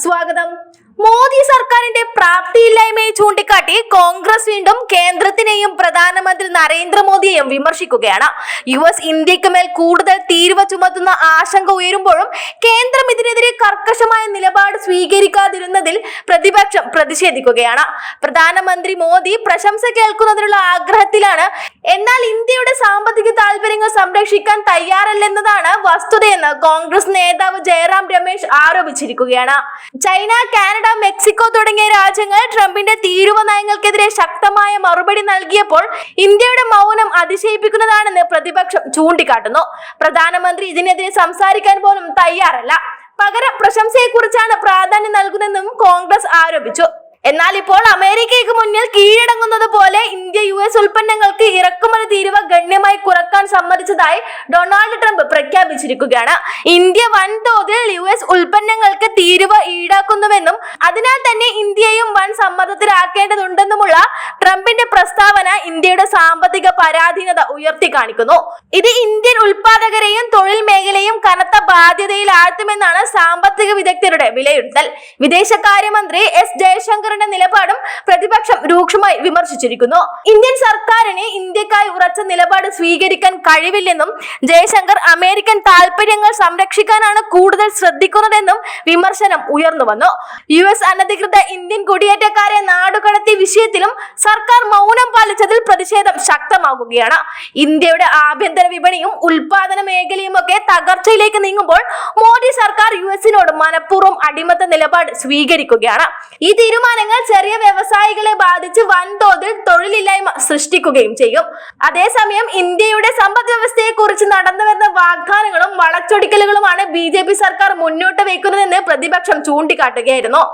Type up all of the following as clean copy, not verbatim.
സ്വാഗതം. മോദി സർക്കാരിന്റെ പ്രാപ്തിയില്ലായ്മയെ ചൂണ്ടിക്കാട്ടി കോൺഗ്രസ് വീണ്ടും കേന്ദ്രത്തിനെയും പ്രധാനമന്ത്രി നരേന്ദ്രമോദിയെയും വിമർശിക്കുകയാണ്. യുഎസ് ഇന്ത്യക്ക് മേൽ കൂടുതൽ തീരുവ ചുമത്തുന്ന ആശങ്ക ഉയരുമ്പോഴും കേന്ദ്രം ഇതിനെതിരെ കർക്കശമായ നിലപാട് സ്വീകരിക്കാതിരുന്നതിൽ പ്രതിപക്ഷം പ്രതിഷേധിക്കുകയാണ്. പ്രധാനമന്ത്രി മോദി പ്രശംസ കേൾക്കുന്നതിനുള്ള ആഗ്രഹത്തിലാണ്. എന്നാൽ ഇന്ത്യയുടെ സാമ്പത്തിക താൽപര്യങ്ങൾ സംരക്ഷിക്കാൻ തയ്യാറല്ലെന്നതാണ് വസ്തുതയെന്ന് കോൺഗ്രസ് നേതാവ് ജയറാം രമേശ് ആരോപിച്ചിരിക്കുകയാണ്. ചൈന, കാനഡ, മെക്സിക്കോ തുടങ്ങിയ രാജ്യങ്ങൾ ട്രംപിന്റെ തീരുവ നയങ്ങൾക്കെതിരെ ശക്തമായ മറുപടി നൽകിയപ്പോൾ ഇന്ത്യയുടെ മൗനം അതിശയിപ്പിക്കുന്നതാണെന്ന് പ്രതിപക്ഷം ചൂണ്ടിക്കാട്ടുന്നു. പ്രധാനമന്ത്രി ഇതിനെതിരെ സംസാരിക്കാൻ പോലും തയ്യാറല്ല. പകരം പ്രശംസയെക്കുറിച്ചാണ് പ്രാധാന്യം നൽകുന്നതെന്നും കോൺഗ്രസ് ആരോപിച്ചു. എന്നാൽ ഇപ്പോൾ അമേരിക്കയ്ക്ക് മുന്നിൽ കീഴടങ്ങുന്നത് പോലെ ഇന്ത്യ യുഎസ് ഉൽപ്പന്നങ്ങൾക്ക് ഇറക്കുമതി തീരുവ ഗണ്യമായി കുറക്കാൻ സമ്മതിച്ചതായി ഡൊണാൾഡ് ട്രംപ് പ്രഖ്യാപിച്ചിരിക്കുകയാണ്. ഇന്ത്യ വൻതോതിൽ യുഎസ് ഉൽപ്പന്നങ്ങൾക്ക് തീരുവ ഈടാക്കുന്നുവെന്നും അതിനാൽ തന്നെ ഇന്ത്യയും വൻ സമ്മർദ്ദത്തിലാക്കേണ്ടതുണ്ടെന്നുമുള്ള ട്രംപിന്റെ പ്രസ്താവന ഇന്ത്യയുടെ സാമ്പത്തിക പരാധീനത ഉയർത്തി കാണിക്കുന്നു. ഇത് ഇന്ത്യൻ ഉൽപാദകരെയും തൊഴിൽ മേഖലയും കനത്ത ബാധ്യതയിൽ ആഴ്ത്തുമെന്നാണ് സാമ്പത്തിക വിദഗ്ധരുടെ വിലയിരുത്തൽ. വിദേശകാര്യമന്ത്രി എസ് ജയശങ്കർ നിലപാടും പ്രതിപക്ഷം രൂക്ഷമായി വിമർശിച്ചിരിക്കുന്നു. ഇന്ത്യൻ സർക്കാരിന് ഇന്ത്യക്കായി ഉറച്ച നിലപാട് സ്വീകരിക്കാൻ കഴിവില്ലെന്നും ജയശങ്കർ അമേരിക്കൻ താൽപര്യങ്ങൾ സംരക്ഷിക്കാനാണ് കൂടുതൽ ശ്രദ്ധിക്കുന്നതെന്നും വിമർശനം ഉയർന്നു വന്നു. യുഎസ് അനധികൃത ഇന്ത്യൻ കുടിയേറ്റക്കാരെ നാടുകടത്തിയ വിഷയത്തിലും സർക്കാർ മൗനം പാലിച്ചതിൽ പ്രതിഷേധം ശക്തമാകുകയാണ്. ഇന്ത്യയുടെ ആഭ്യന്തര വിപണിയും ഉൽപാദന മേഖലയും ഒക്കെ തകർച്ചയിലേക്ക് നീങ്ങുമ്പോൾ മോദി സർക്കാർ യുഎസിനോട് മനഃപൂർവ്വം അടിമത്ത നിലപാട് സ്വീകരിക്കുകയാണ്. ഈ തീരുമാനങ്ങൾ ചെറിയ വ്യവസായികളെ ബാധിച്ച് വൻതോതിൽ തൊഴിലില്ലായ്മ സൃഷ്ടിക്കുകയും ചെയ്യും. അതേസമയം ഇന്ത്യയുടെ സമ്പദ് വ്യവസ്ഥയെ കുറിച്ച് നടന്നുവരുന്ന വാഗ്ദാനങ്ങളും വളച്ചൊടിക്കലുകളുമാണ് ബിജെപി സർക്കാർ മുന്നോട്ട് വയ്ക്കുന്നതെന്ന് പ്രതിപക്ഷം ചൂണ്ടിക്കാട്ടുകയായിരുന്നു.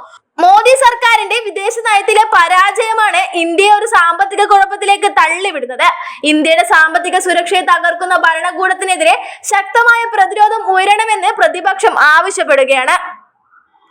മോദി സർക്കാരിന്റെ വിദേശ നയത്തിലെ പരാജയമാണ് ഇന്ത്യയെ ഒരു സാമ്പത്തിക കുഴപ്പത്തിലേക്ക് തള്ളിവിടുന്നത്. ഇന്ത്യയുടെ സാമ്പത്തിക സുരക്ഷയെ തകർക്കുന്ന ഭരണകൂടത്തിനെതിരെ ശക്തമായ പ്രതിരോധം ഉയരണമെന്ന് പ്രതിപക്ഷം ആവശ്യപ്പെടുകയാണ്.